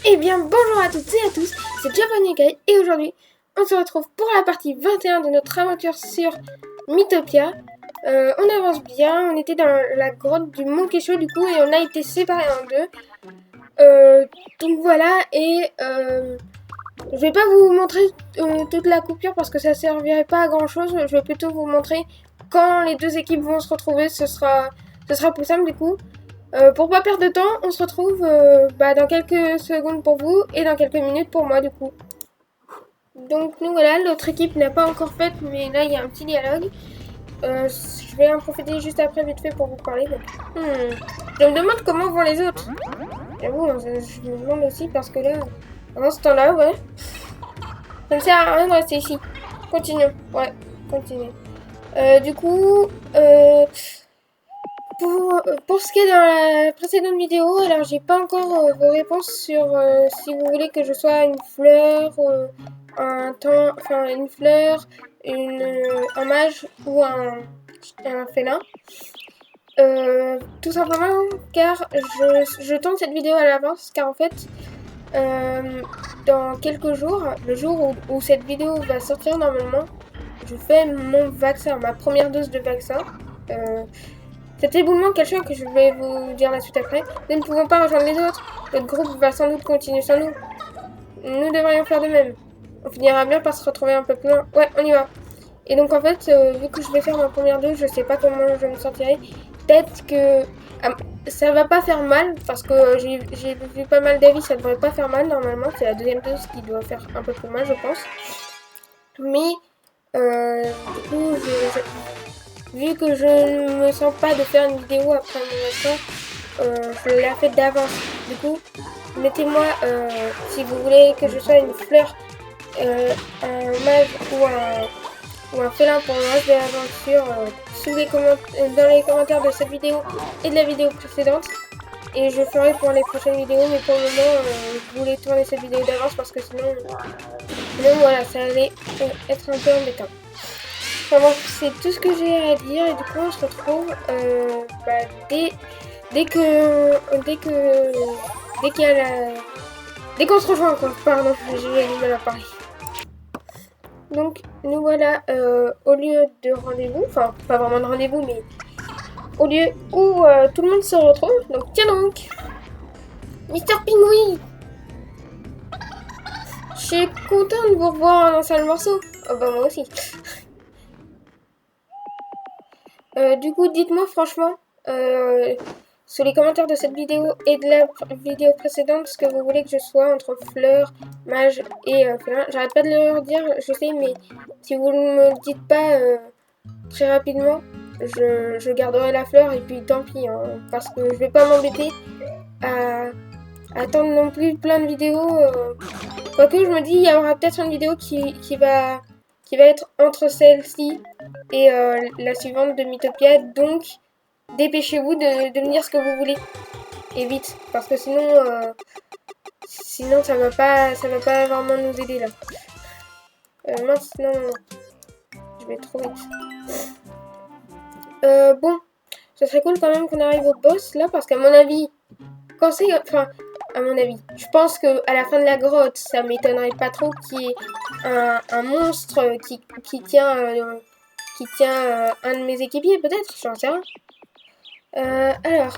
Eh bien, bonjour à toutes et à tous, c'est Giovanni Guy et aujourd'hui, on se retrouve pour la partie 21 de notre aventure sur Mythopia. On avance bien, on était dans la grotte du Mont Kesho du coup et on a été séparés en deux. Donc voilà, et je vais pas vous montrer toute la coupure parce que ça servirait pas à grand chose. Je vais plutôt vous montrer quand les deux équipes vont se retrouver, ce sera plus simple du coup. Pour pas perdre de temps, on se retrouve dans quelques secondes pour vous et dans quelques minutes pour moi du coup. Donc nous voilà, l'autre équipe n'a pas encore fait, mais là il y a un petit dialogue. Je vais en profiter juste après vite fait pour vous parler. Donc. Je me demande comment vont les autres. J'avoue, je me demande aussi parce que là, pendant ce temps-là, ouais, ça ne sert à rien de rester ici. Continuons, ouais, continuez. Du coup, pour ce qui est dans la précédente vidéo, alors j'ai pas encore vos réponses sur si vous voulez que je sois une fleur, une fleur, un mage ou un félin. Tout simplement car je tourne cette vidéo à l'avance car en fait dans quelques jours, le jour où cette vidéo va sortir normalement, je fais mon vaccin, ma première dose de vaccin. Cet éboulement caché que je vais vous dire la suite après, nous ne pouvons pas rejoindre les autres. Notre groupe va sans doute continuer sans nous. Nous devrions faire de même. On finira bien par se retrouver un peu plus loin. Ouais, on y va. Et donc en fait, vu que je vais faire ma première dose, je sais pas comment je me sentirai. Peut-être que ça va pas faire mal, parce que j'ai vu pas mal d'avis, ça devrait pas faire mal normalement. C'est la deuxième dose qui doit faire un peu plus mal, je pense. Mais, du coup, vu que je ne me sens pas de faire une vidéo après mon vaccin, je l'ai fait d'avance. Du coup, mettez-moi, si vous voulez que je sois une fleur, un mage ou un félin pour le reste de l'aventure, dans les commentaires de cette vidéo et de la vidéo précédente. Et je ferai pour les prochaines vidéos, mais pour le moment, je voulais tourner cette vidéo d'avance parce que sinon voilà, ça allait être un peu embêtant. Enfin bon, c'est tout ce que j'ai à dire et du coup on se retrouve dès qu'on se rejoint quoi. Pardon, j'ai du mal à parler. Donc nous voilà au lieu de rendez-vous, enfin pas vraiment de rendez-vous mais au lieu où tout le monde se retrouve. Donc tiens donc, Mister Pingouin, je suis content de vous revoir en un seul morceau. Oh bah moi aussi. Du coup, dites-moi franchement, sous les commentaires de cette vidéo et de la vidéo précédente, ce que vous voulez que je sois entre fleur, mage et félin. J'arrête pas de le dire, je sais, mais si vous ne me le dites pas très rapidement, je garderai la fleur et puis tant pis, hein, parce que je vais pas m'embêter à attendre non plus plein de vidéos. Quoique je me dis, il y aura peut-être une vidéo qui va être entre celle-ci et la suivante de Mythopia, donc dépêchez-vous de me dire ce que vous voulez et vite parce que sinon ça va pas vraiment nous aider là. Mince, non, je vais trop vite. Bon, ce serait cool quand même qu'on arrive au boss là parce qu'à mon avis, je pense que à la fin de la grotte, ça m'étonnerait pas trop qu'il y ait un monstre qui tient un de mes équipiers, peut-être, j'en sais rien. Alors,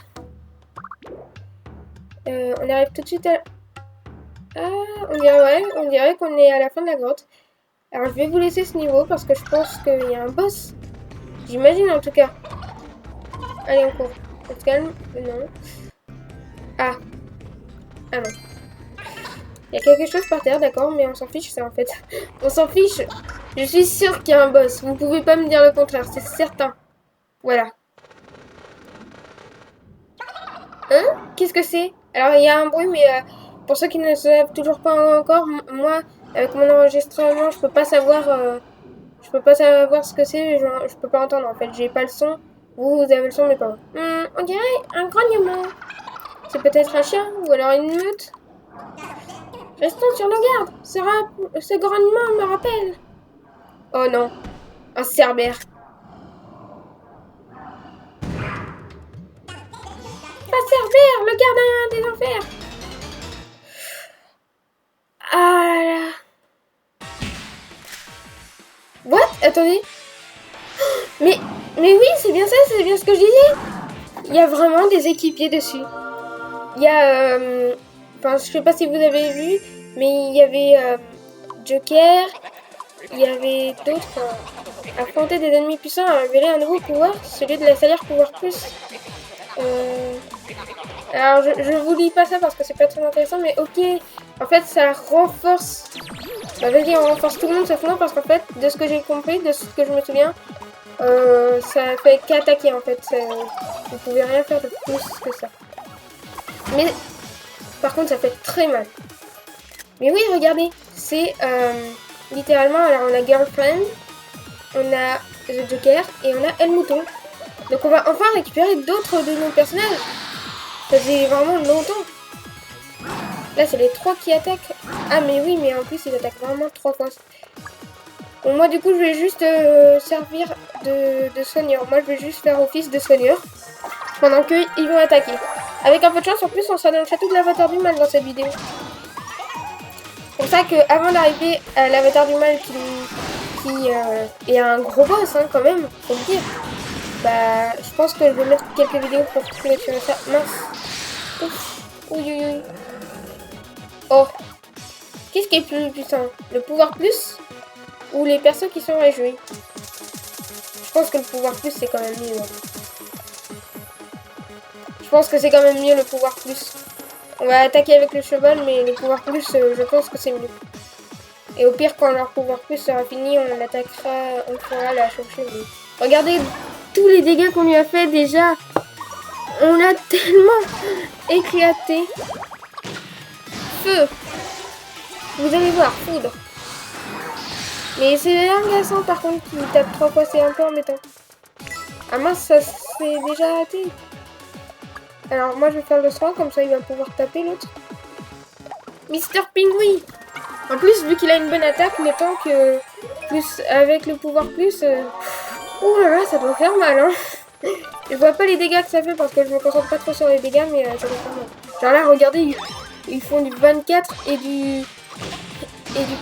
on arrive tout de suite à... Ah, on dirait qu'on est à la fin de la grotte. Alors, je vais vous laisser ce niveau parce que je pense qu'il y a un boss. J'imagine en tout cas. Allez, on court. On se calme. Non. Ah. Ah non. Il y a quelque chose par terre, d'accord, mais on s'en fiche, ça en fait. On s'en fiche. Je suis sûre qu'il y a un boss. Vous pouvez pas me dire le contraire, c'est certain. Voilà. Hein? Qu'est-ce que c'est? Alors, il y a un bruit, mais pour ceux qui ne le savent toujours pas encore, moi, avec mon enregistrement, je peux pas savoir ce que c'est, je peux pas entendre en fait. J'ai pas le son. Vous avez le son, mais pas moi. On dirait un grognement. C'est peut-être un chien ou alors une meute. Restons sur nos gardes. Ce grognement me rappelle. Oh non, un cerbère. Pas Cerbère, le gardien des enfers. attendez. Mais oui, c'est bien ça, c'est bien ce que je disais. Il y a vraiment des équipiers dessus. Il y a... Enfin, je sais pas si vous avez vu, mais il y avait Joker, il y avait d'autres... affronter des ennemis puissants a révélé un nouveau pouvoir, celui de la salaire pouvoir plus. Alors, je vous lis pas ça parce que c'est pas très intéressant, mais ok. En fait, ça renforce... Bah vas-y, on renforce tout le monde sauf moi parce qu'en fait, de ce que j'ai compris, de ce que je me souviens, ça fait qu'attaquer en fait. Vous pouvez rien faire de plus que ça. Mais par contre, ça fait très mal. Mais oui, regardez, c'est littéralement, alors on a Girlfriend, on a The Joker et on a El Mouton. Donc on va enfin récupérer d'autres de nos personnages. Ça faisait vraiment longtemps. Là, c'est les 3 qui attaquent. Ah, mais oui, mais en plus, ils attaquent vraiment 3 fois. Bon, moi, du coup, je vais juste servir de soigneur. Moi, je vais juste faire office de soigneur pendant qu'ils vont attaquer. Avec un peu de chance, en plus, on sera dans le château de l'avatar du mal dans cette vidéo. C'est pour ça qu'avant d'arriver à l'avatar du mal qui est un gros boss, hein, quand même, faut le dire. Bah, je pense que je vais mettre quelques vidéos pour sélectionner ça. Mince. Ouf. Oui, oui, oui. Oh. Qu'est-ce qui est plus puissant? Le pouvoir plus ou les persos qui sont réjouis? Je pense que le pouvoir plus, c'est quand même mieux. Je pense que c'est quand même mieux le pouvoir plus. On va attaquer avec le cheval, mais le pouvoir plus, je pense que c'est mieux. Et au pire, quand leur pouvoir plus sera fini, on l'attaquera, on fera la chauve-cheville. Regardez tous les dégâts qu'on lui a fait déjà. On a tellement éclaté. Feu. Vous allez voir, foudre. Mais c'est agaçant par contre qu'il tape 3 fois, c'est un peu embêtant. Ah mince, ça s'est déjà arrêté. Alors moi je vais faire le 3, comme ça il va pouvoir taper l'autre. Mister Pingui. En plus, vu qu'il a une bonne attaque, mettons que plus avec le pouvoir plus... Oh là là, ça doit faire mal, hein. Je vois pas les dégâts que ça fait parce que je me concentre pas trop sur les dégâts, mais ça doit faire mal. Genre là, regardez, ils font du 24 et du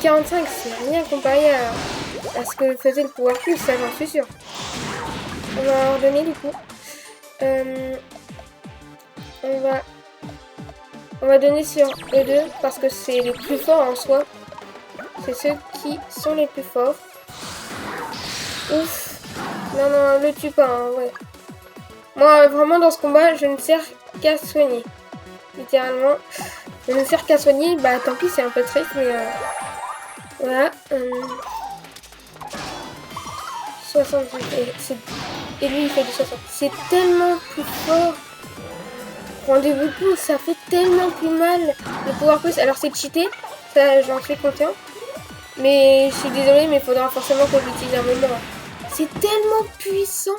45. C'est rien comparé à ce que faisait le pouvoir plus, ça j'en suis sûr. On va leur donner du coup. On va donner sur E2 parce que c'est les plus forts en soi. C'est ceux qui sont les plus forts. Ouf. Non, non, le tue pas, hein, ouais. Moi, vraiment, dans ce combat, je ne sers qu'à soigner. Littéralement. Je ne sers qu'à soigner. Bah, tant pis, c'est un peu triste, mais... voilà. 68. Et lui, il fait du 60. C'est tellement plus fort. Rendez-vous compte, ça fait tellement plus mal. Le pouvoir plus... Alors, c'est cheaté. Ça, j'en suis conscient. Mais je suis désolée, mais il faudra forcément que j'utilise un moment. C'est tellement puissant.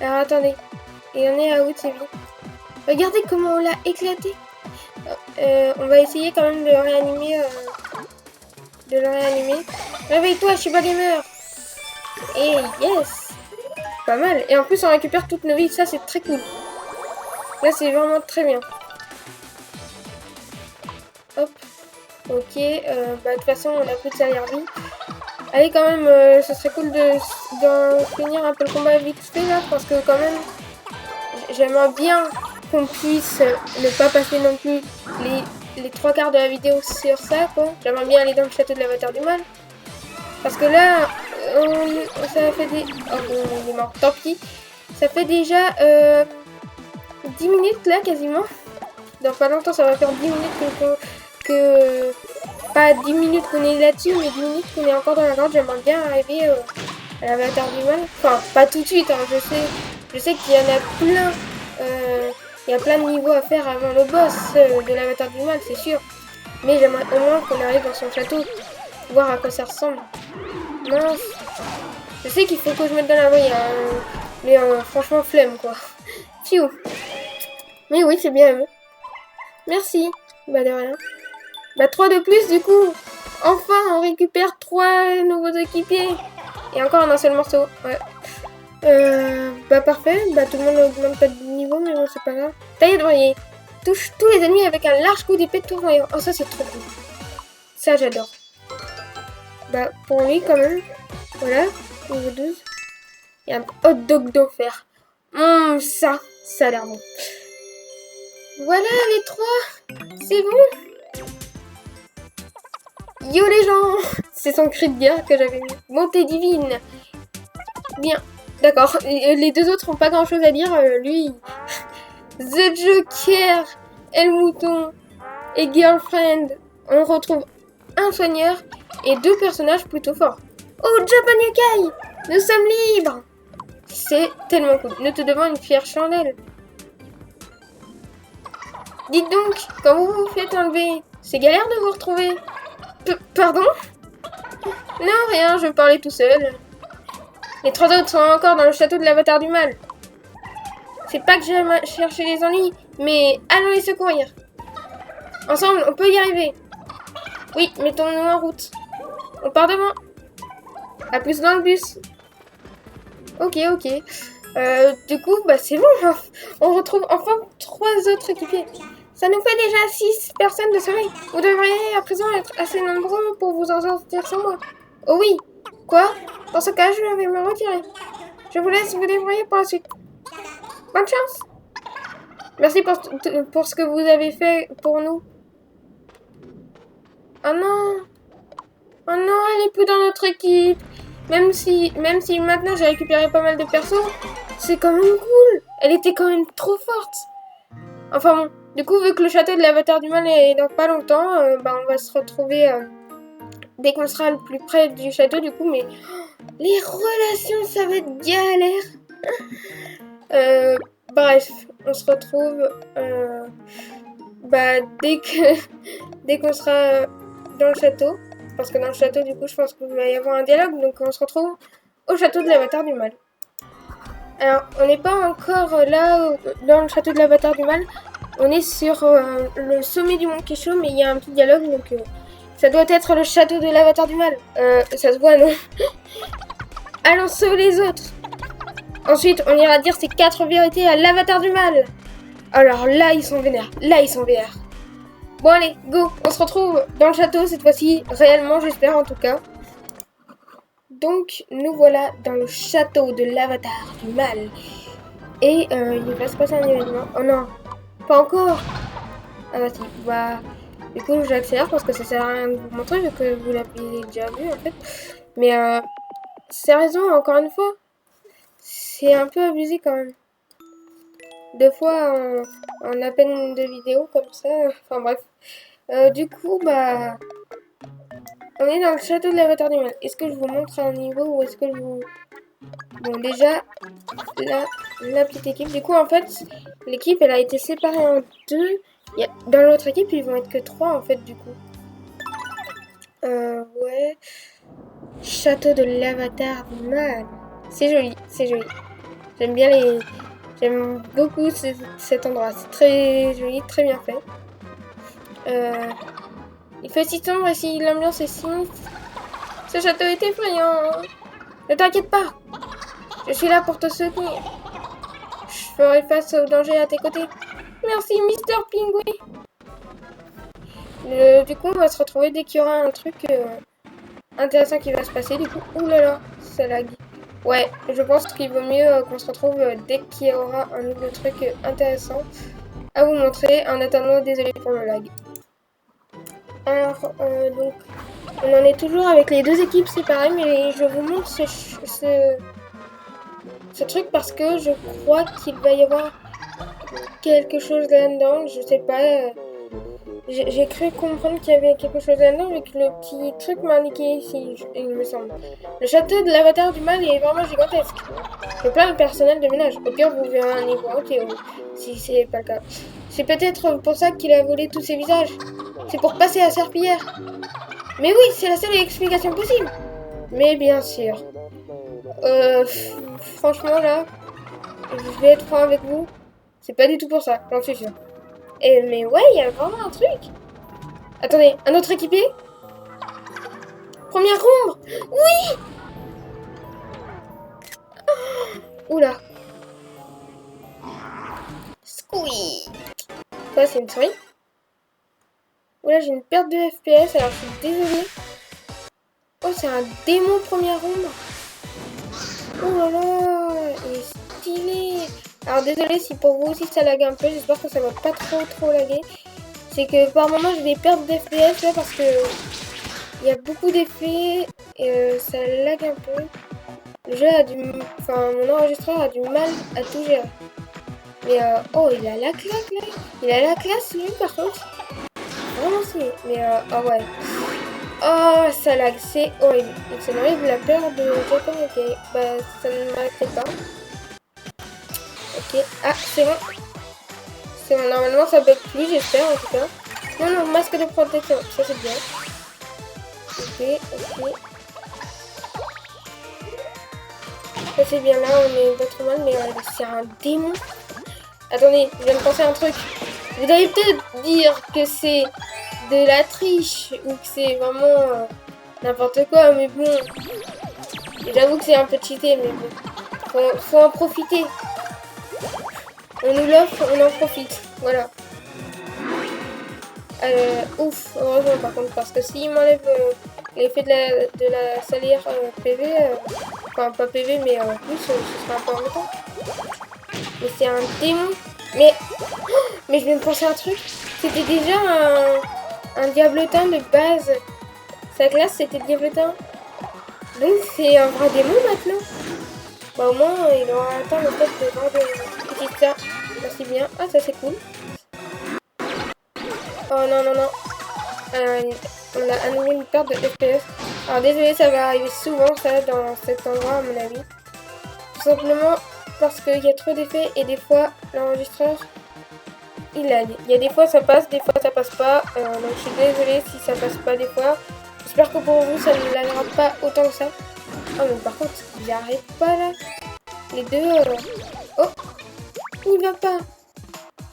Alors attendez, il en est à où de ses vies? Regardez comment on l'a éclaté. On va essayer quand même de le réanimer. Réveille-toi, je suis pas gamer. Et yes, pas mal. Et en plus on récupère toutes nos vies, ça c'est très cool. Là c'est vraiment très bien. Hop, ok. Bah de toute façon on a plus de salaire vie. Allez quand même, ce serait cool de finir un peu le combat vite fait là, parce que quand même, j'aimerais bien qu'on puisse ne pas passer non plus les 3 quarts de la vidéo sur ça, quoi. J'aimerais bien aller dans le château de l'avatar du mal. Parce que là, ça fait des... Oh bon, il est mort, tant pis. Ça fait déjà 10 minutes là, quasiment. Dans pas longtemps, ça va faire 10 minutes que pas 10 minutes qu'on est là-dessus, mais 10 minutes qu'on est encore dans la grotte. J'aimerais bien arriver à l'avatar du mal. Enfin, pas tout de suite, hein. Je sais qu'il y en a plein. Il y a plein de niveaux à faire avant le boss de l'avatar du mal, c'est sûr. Mais j'aimerais au moins qu'on arrive dans son château, voir à quoi ça ressemble. Mince. Je sais qu'il faut que je mette dans la voie, hein, mais franchement, flemme, quoi. Fiou. Mais oui, c'est bien. Merci. Bah, de rien. Bah 3 de plus du coup. Enfin on récupère 3 nouveaux équipiers. Et encore un seul morceau. Ouais. Bah parfait. Bah tout le monde n'augmente pas de niveau, mais bon c'est pas grave. Taille de touche tous les ennemis avec un large coup d'épée tournoyant. Oh ça c'est trop cool. Ça j'adore. Bah pour lui quand même. Voilà, niveau 12. Il y a un hot dog d'enfer. Ça a l'air bon. Voilà les 3. C'est bon. Yo les gens. C'est son cri de guerre que j'avais mis. Montée divine. Bien. D'accord. Les 2 autres ont pas grand chose à dire. Lui, The Joker, El Mouton et Girlfriend. On retrouve un soigneur et 2 personnages plutôt forts. Oh, Japan Yokai, nous sommes libres. C'est tellement cool. Ne te demande une fière chandelle. Dites donc, quand vous vous faites enlever, c'est galère de vous retrouver. Pardon? Non, rien, je parlais tout seul. Les 3 autres sont encore dans le château de l'avatar du mal. C'est pas que j'aime chercher les ennuis, mais allons les secourir. Ensemble, on peut y arriver. Oui, mettons-nous en route. On part demain. À plus dans le bus. Ok. Du coup, bah c'est bon. On retrouve enfin 3 autres équipiers. Ça nous fait déjà 6 personnes de sommeil. Vous devriez à présent être assez nombreux pour vous en sortir sans moi. Oh oui. Quoi? Dans ce cas, je vais me retirer. Je vous laisse vous débrouiller pour la suite. Bonne chance. Merci pour ce que vous avez fait pour nous. Oh non. Oh non, elle est plus dans notre équipe. Même si maintenant j'ai récupéré pas mal de persos, c'est quand même cool. Elle était quand même trop forte. Enfin bon, du coup, vu que le château de l'avatar du mal est dans pas longtemps, on va se retrouver dès qu'on sera le plus près du château, du coup, mais les relations, ça va être galère. Bref, on se retrouve dès qu'on sera dans le château. Parce que dans le château, du coup, je pense qu'il va y avoir un dialogue. Donc, on se retrouve au château de l'avatar du mal. Alors, on n'est pas encore là, dans le château de l'avatar du mal. On est sur le sommet du mont Kesho, mais il y a un petit dialogue. Donc, ça doit être le château de l'avatar du mal. Ça se voit, non? Allons sauver les autres. Ensuite, on ira dire ces 4 vérités à l'avatar du mal. Alors là, ils sont vénères. Là, ils sont vénères. Bon allez, go, on se retrouve dans le château cette fois-ci, réellement j'espère en tout cas. Donc nous voilà dans le château de l'avatar du mal. Et il va se passer un événement. Oh non, pas encore. Ah bah si, bah du coup j'accélère parce que ça sert à rien de vous montrer vu que vous l'avez déjà vu en fait. Mais sérieusement, encore une fois, c'est un peu abusé quand même. 2 fois en à peine 2 vidéos comme ça, enfin bref. Du coup, bah, on est dans le château de l'avatar du mal. Est-ce que je vous montre un niveau ou est-ce que je vous... Bon, déjà, la petite équipe. Du coup, en fait, l'équipe, elle a été séparée en 2. Dans l'autre équipe, ils vont être que 3, en fait, du coup. Ouais. Château de l'avatar du mal. C'est joli, c'est joli. J'aime bien les... J'aime beaucoup cet endroit. C'est très joli, très bien fait. Il fait si sombre et si l'ambiance est sinistre. Ce château est effrayant. Ne t'inquiète pas. Je suis là pour te soutenir. Je ferai face au danger à tes côtés. Merci, Mister Pingouin. Du coup, on va se retrouver dès qu'il y aura un truc intéressant qui va se passer. Du coup, oulala, ça lag. Ouais, je pense qu'il vaut mieux qu'on se retrouve dès qu'il y aura un nouveau truc intéressant à vous montrer. En attendant, désolé pour le lag. Alors, donc, on en est toujours avec les 2 équipes séparées, mais je vous montre ce truc parce que je crois qu'il va y avoir quelque chose là-dedans. Je sais pas. J'ai cru comprendre qu'il y avait quelque chose là-dedans avec le petit truc m'indiqué ici, il me semble. Le château de l'avatar du mal est vraiment gigantesque. Il y a plein de personnel de ménage. Au pire, vous verrez un niveau entier, si c'est pas le cas. C'est peut-être pour ça qu'il a volé tous ses visages. C'est pour passer à Serpillière. Mais oui, c'est la seule explication possible. Mais bien sûr. Franchement, là, je vais être franc avec vous. C'est pas du tout pour ça, j'en suis sûr. Mais ouais, il y a vraiment un truc. Attendez, un autre équipier? Première ombre. Oui. Oula. Squeak. Quoi, c'est une souris? Oula, j'ai une perte de FPS, alors je suis désolée. Oh, c'est un démon première ombre. Oh là là, il est stylé. Alors désolé si pour vous aussi ça lag un peu, j'espère que ça va pas trop laguer. C'est que par moments j'ai des pertes d'FPS là parce que il y a beaucoup d'effets et ça lag un peu. Le jeu a enfin mon enregistreur a du mal à tout gérer. Mais oh il a la claque là, il a la classe lui par contre. Vraiment c'est, mais oh ouais. Oh ça lag, c'est horrible. C'est horrible la peur de Japan, ok. Bah ça ne m'arrêtait pas. Ok, ah c'est bon. C'est bon, normalement ça bug plus j'espère en tout cas. Non non, masque de protection, ça c'est bien. Ok. Ça c'est bien là, on est pas trop mal, mais c'est un démon. Attendez, je viens de penser à un truc. Vous allez peut-être dire que c'est de la triche ou que c'est vraiment n'importe quoi, mais bon. J'avoue que c'est un peu cheaté, mais bon. Faut en profiter. On nous l'offre, on en profite. Voilà. Ouf, heureusement par contre, parce que s'il m'enlève l'effet de la salière PV, enfin pas PV, mais en plus, ce sera un peu embêtant. Mais c'est un démon. Mais je viens de penser à un truc. C'était déjà un diablotin de base. Sa classe, c'était diablotin. Donc c'est un vrai démon maintenant. Bah au moins, il aura atteint le top de vrai démon. Petite ça. Merci bien. Ah, ça c'est cool. Oh non. On a à nouveau une perte de FPS. Alors désolé, ça va arriver souvent ça dans cet endroit à mon avis. Tout simplement parce qu'il y a trop d'effets et des fois l'enregistreur il lag. Il y a des fois ça passe, des fois ça passe pas. Donc je suis désolée si ça passe pas des fois. J'espère que pour vous ça ne laggera pas autant que ça. Oh mais par contre, il arrête pas là. Les deux... Oh, il va pas.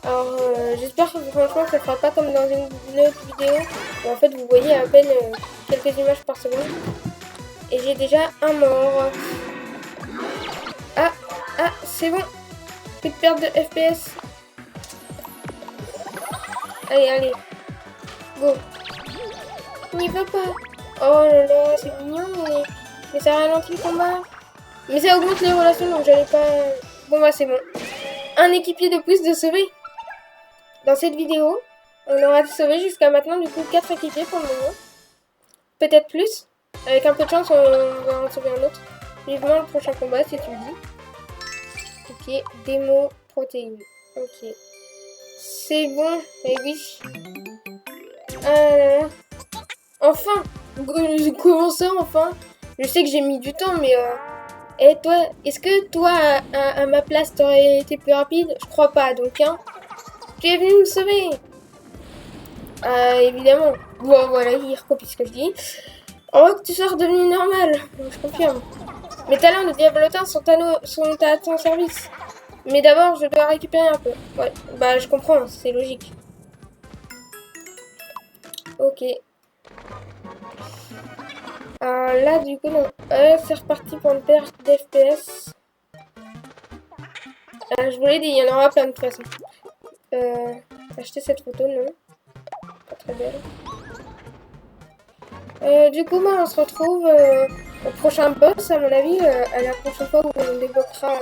Alors j'espère que franchement ça fera pas comme dans une autre vidéo où en fait vous voyez à peine quelques images par seconde. Et j'ai déjà un mort. Ah, c'est bon. Plus de perte de FPS. Allez. Go. N'y va pas. Oh là là, c'est mignon, mais ça ralentit le combat. Mais ça augmente les relations, donc j'allais pas... Bon bah c'est bon. Un équipier de plus de sauver. Dans cette vidéo, on aura sauvé jusqu'à maintenant du coup 4 équipiers pour le moment. Peut-être plus. Avec un peu de chance, on va en sauver un autre. Vivement le prochain combat si tu le dis. Ok, démo protéines. Ok. C'est bon, mais oui. Enfin. Comment ça, enfin? Je sais que j'ai mis du temps, mais... Et toi, est-ce que toi, à ma place, t'aurais été plus rapide? Je crois pas, donc hein. Tu es venu me sauver. Évidemment. Bon, voilà, il recopie ce que je dis. On voit que tu sois redevenu normal. Je confirme. Mes talents de diablotin sont à ton service. Mais d'abord, je dois récupérer un peu. Ouais, bah je comprends, c'est logique. Ok. Là, du coup, non. C'est reparti pour une perte d'FPS. Je vous l'ai dit, il y en aura plein de toute façon. Acheter cette photo, non. Pas très belle. Du coup, on se retrouve au prochain boss, à mon avis, à la prochaine fois où on débloquera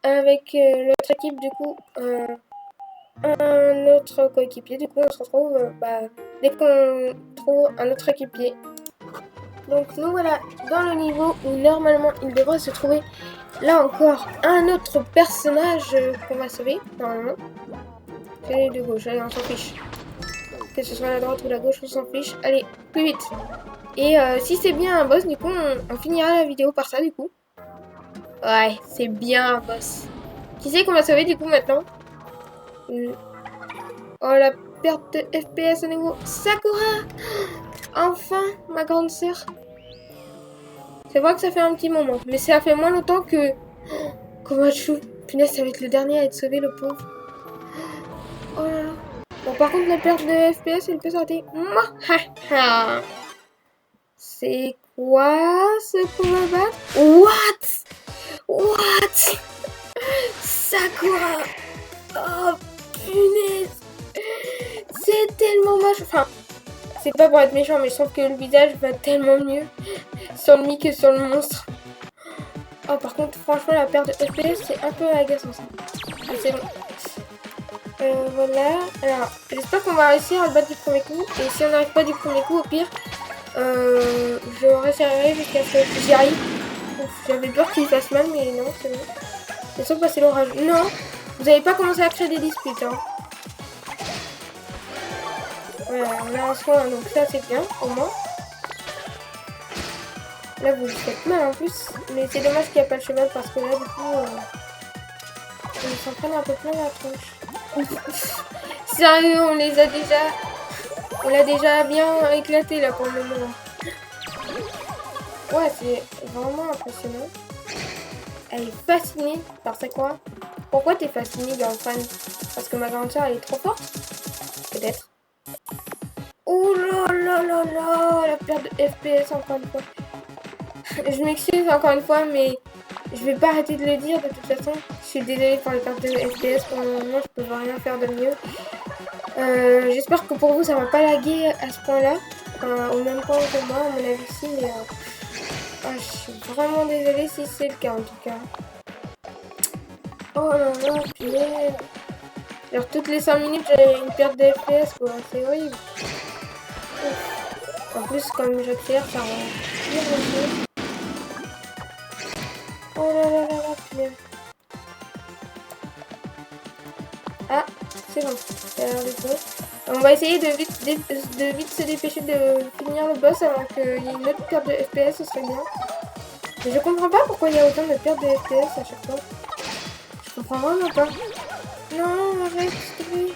avec notre équipe, du coup, un autre coéquipier. Du coup, on se retrouve dès qu'on trouve un autre équipier. Donc, nous voilà dans le niveau où normalement il devrait se trouver là encore un autre personnage qu'on va sauver, normalement. C'est de gauche, allez, on s'en fiche. Que ce soit la droite ou la gauche, on s'en fiche. Allez, plus vite. Et si c'est bien un boss, du coup, on finira la vidéo par ça, du coup. Ouais, c'est bien un boss. Qui c'est qu'on va sauver, du coup, maintenant? Oh, la perte de FPS à nouveau. Sakura! Enfin, ma grande sœur. C'est vrai que ça fait un petit moment, mais ça fait moins longtemps que... Komachu. Punaise, ça va être le dernier à être sauvé, le pauvre. Oh là là. Bon, par contre, la perte de FPS, elle peut s'arrêter. C'est quoi ce qu'on va battre? What? Sakura! Oh, punaise! C'est tellement moche. Enfin, c'est pas pour être méchant, mais je trouve que le visage va tellement mieux sur lui que sur le monstre. Oh, par contre, franchement, la perte de FPS, c'est un peu agaçant ça. Ah, c'est bon. Voilà. Alors, j'espère qu'on va réussir à le battre du premier coup. Et si on n'arrive pas du premier coup, au pire, je réessayerai jusqu'à ce que j'y arrive. J'avais peur qu'il fasse mal, mais non, c'est bon. Laissons passer l'orage. Non, vous n'avez pas commencé à créer des disputes. Hein. Voilà, on a un soin, donc ça c'est bien, au moins. Là, vous faites mal en plus. Mais c'est dommage qu'il n'y a pas le cheval parce que là, du coup, ils s'en prennent un peu plein la tronche. Sérieux, on les a déjà... On l'a déjà bien éclaté là pour le moment. Ouais, c'est vraiment impressionnant. Elle est fascinée par ça quoi. Pourquoi t'es fascinée, girlfriend? Parce que ma grande soeur elle est trop forte? Peut-être. Oh là là là là, la perte de FPS encore une fois. Je m'excuse encore une fois, mais je vais pas arrêter de le dire de toute façon. Je suis désolée pour les pertes de FPS. Pour le moment, je peux rien faire de mieux. J'espère que pour vous, ça va pas laguer à ce point-là. Au même point que moi, à mon avis, si, mais je suis vraiment désolée si c'est le cas en tout cas. Oh là là, punaise. Alors, toutes les 5 minutes, j'ai une perte de FPS, quoi. C'est horrible. Ouf. En plus, comme j'accélère, ça rend pire les choses. Oh là là là là, punaise. Ah, c'est bon. Ça a l'air de bon. On va essayer de vite se dépêcher de finir le boss avant qu'il y ait une autre perte de FPS, ce serait bien. Mais je comprends pas pourquoi il y a autant de pertes de FPS à chaque fois. Je comprends vraiment pas. Non, arrête, s'il te plaît.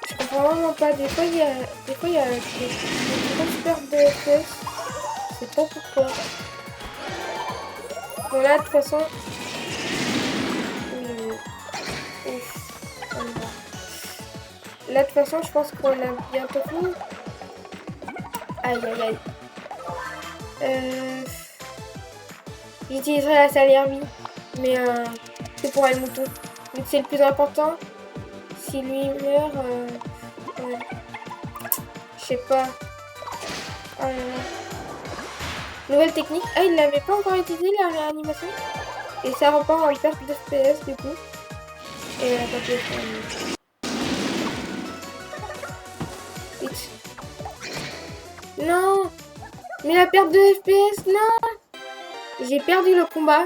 Je comprends vraiment pas. Des fois, il y a des grosses pertes de FPS. Je sais pas pourquoi. Bon, là, de toute façon... Ouf. Là, de toute façon, je pense qu'on a bientôt fini. Aïe, aïe, aïe. J'utiliserai la salière vie. Mais c'est pour un mouton. Vu que c'est le plus important. Si lui meurt... ouais. Je sais pas. Oh là là. Nouvelle technique. Ah, il l'avait pas encore utilisé la réanimation. Et ça repart en perte de FPS du coup. Et elle a pas pu le faire. Vite. Non. Mais la perte de FPS, non. J'ai perdu le combat.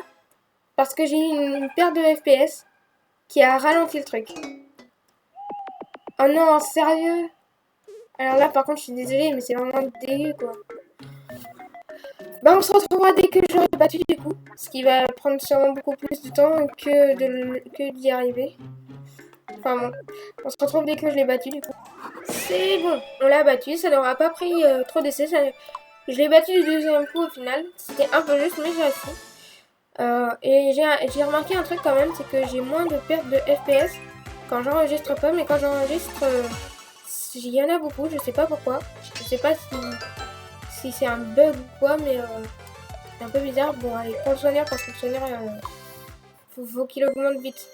Parce que j'ai eu une perte de FPS. Qui a ralenti le truc. Oh non, sérieux. Alors là, par contre, je suis désolée, mais c'est vraiment dégueu, quoi. Bah, on se retrouvera dès que j'aurai battu, du coup. Ce qui va prendre sûrement beaucoup plus de temps que d'y arriver. Enfin bon, on se retrouve dès que je l'ai battu, du coup. C'est bon, on l'a battu. Ça n'aura pas pris trop d'essais. Je l'ai battu du deuxième coup, au final. C'était un peu juste, mais j'ai réussi. Et j'ai remarqué un truc, quand même, c'est que j'ai moins de pertes de FPS quand j'enregistre pas, mais quand j'enregistre... il y en a beaucoup, je sais pas pourquoi. Je sais pas si c'est un bug ou quoi, mais c'est un peu bizarre. Bon, allez, prends le soigneur parce que le soigneur, faut qu'il augmente vite.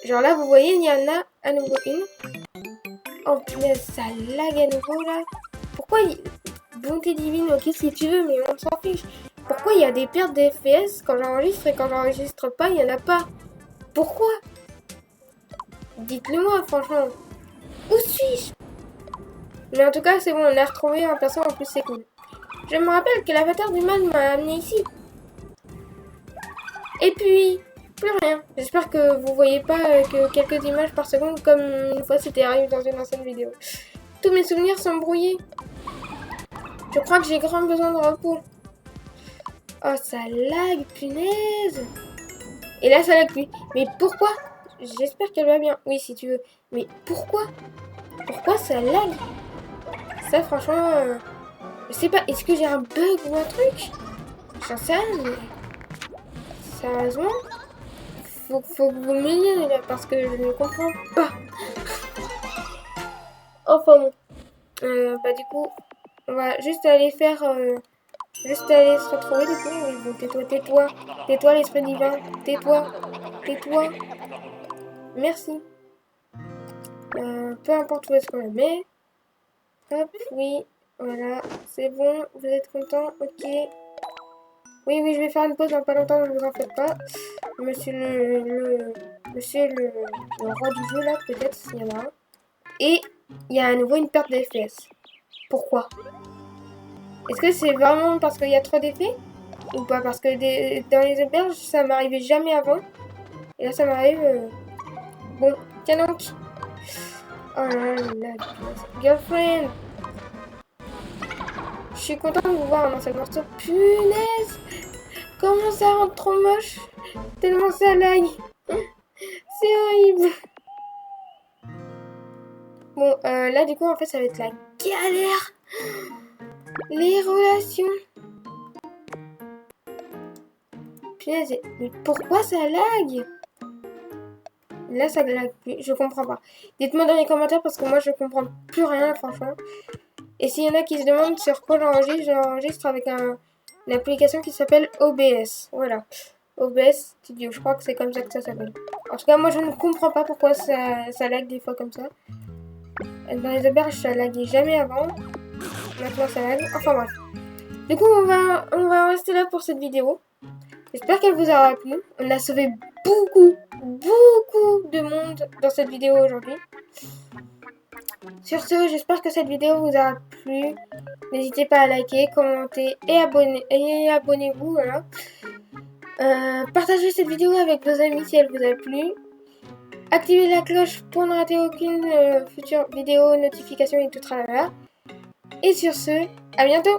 Genre là, vous voyez, il y en a à nouveau une. Oh punaise, ça lag à nouveau là. Pourquoi Bonté divine, ok si tu veux, mais on s'en fiche. Pourquoi il y a des pertes de FPS quand j'enregistre et quand j'enregistre pas, il y en a pas? Pourquoi? Dites-le moi, franchement. Où suis-je? Mais en tout cas, c'est bon, on a retrouvé un perso, en plus c'est cool. Je me rappelle que l'avatar du mal m'a amené ici. Et puis, plus rien. J'espère que vous voyez pas que quelques images par seconde, comme une fois c'était arrivé dans une ancienne vidéo. Tous mes souvenirs sont brouillés. Je crois que j'ai grand besoin de repos. Oh, ça lag, punaise. Et là, ça lag plus. Mais pourquoi? J'espère qu'elle va bien. Oui, si tu veux. Mais pourquoi? Pourquoi ça lag? Ça, franchement, je sais pas. Est-ce que j'ai un bug ou un truc? J'en sais rien, mais... Sérieusement? Faut que vous m'aidiez là, parce que je ne comprends pas. Enfin bon. Bah du coup, on va juste aller faire... juste aller se retrouver du coup. Oui, bon, tais-toi, tais-toi. Tais-toi l'esprit divin. Tais-toi. Tais-toi. Merci. Peu importe où est-ce qu'on la met. Hop, oui. Voilà. C'est bon. Vous êtes content? Ok. Oui, oui, je vais faire une pause dans pas longtemps, ne vous en faites pas. Monsieur le roi du jeu, là, peut-être, s'il y en a un. Et il y a à nouveau une perte d'FPS. Pourquoi? Est-ce que c'est vraiment parce qu'il y a trop d'effets? Ou pas? Parce que dans les auberges, ça m'arrivait jamais avant. Et là, ça m'arrive... Bon, tiens donc. Oh là là, girlfriend. Je suis contente de vous voir dans cette morceau. Punaise! Comment ça rend trop moche? Tellement ça lag. C'est horrible. Bon, là, du coup, en fait, ça va être la galère. Les relations. Punaise, mais pourquoi ça lag? Là, ça lag plus. Je comprends pas. Dites-moi dans les commentaires parce que moi, je comprends plus rien, franchement. Et s'il y en a qui se demandent sur quoi j'enregistre avec une application qui s'appelle OBS. Voilà. OBS Studio, je crois que c'est comme ça que ça s'appelle. En tout cas, moi, je ne comprends pas pourquoi ça lag des fois comme ça. Dans les auberges, ça laguait jamais avant. Maintenant, ça lag. Enfin, bref. Du coup, on va en rester là pour cette vidéo. J'espère qu'elle vous aura plu. On a sauvé beaucoup de monde dans cette vidéo aujourd'hui. Sur ce, j'espère que cette vidéo vous aura plu. N'hésitez pas à liker, commenter et abonnez-vous. Voilà. Partagez cette vidéo avec vos amis si elle vous a plu. Activez la cloche pour ne rater aucune future vidéo, notification et tout tralala. Et sur ce, à bientôt!